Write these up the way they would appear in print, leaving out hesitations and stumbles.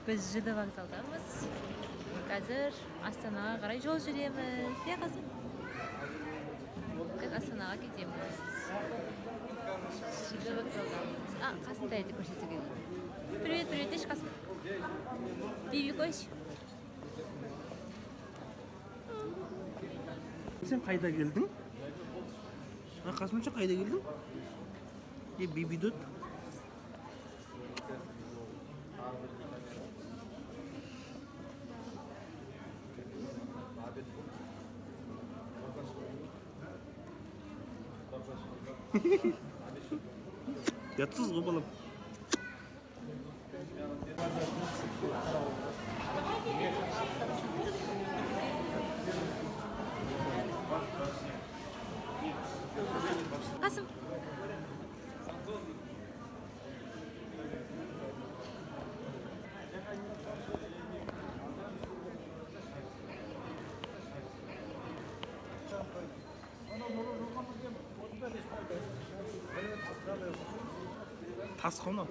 Biz Жд vokzaldamiz. Қазір Астанаға қарай жол жүреміз. Я қызым. Biz Астанаға кетеміз. Жд vokzaldamiz. Қасымтайды көрсетуге. Привет, привет, деш қасым. Биби қойшы. Sen kayda geldin? Kasımca kayda geldin? Bibi tut. Yatsız kobalım. Kasım. Tas konu.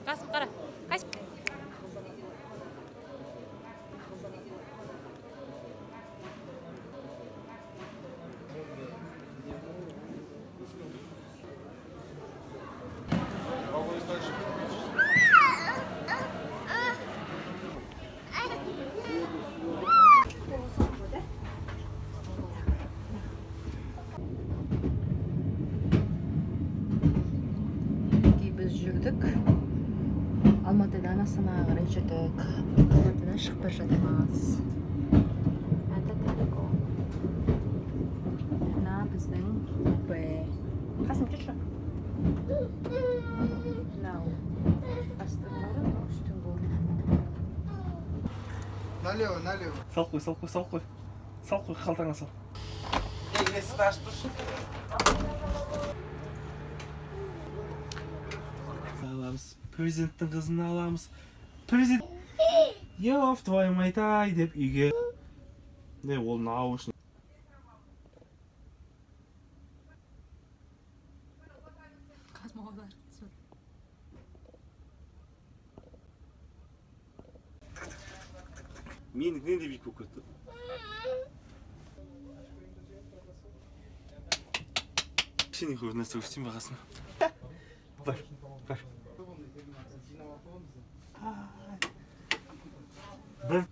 Kasım қара. Kaç. Biz жүрдік. Алматыдан Астанаға қарай жүрдік. Алматыдан шығып бара жатырмыз. Это далеко. Мына біздің купе. Қасым жүрші. Мынау. Астың орын, үстің орын. Налево, налево. Sal koy, sal koy, sal koy. Sal koy, kaltana sal. Несі таш тұр. Alamız. Prezidentin kızını alamız. Prezident. Ya твою мать ай деп үйге. Ne ол наушник. Қазмағалар. Мен не деп үйге көтті. Сені қойып нәрсе өстен бағасын. Бар, бар. Бір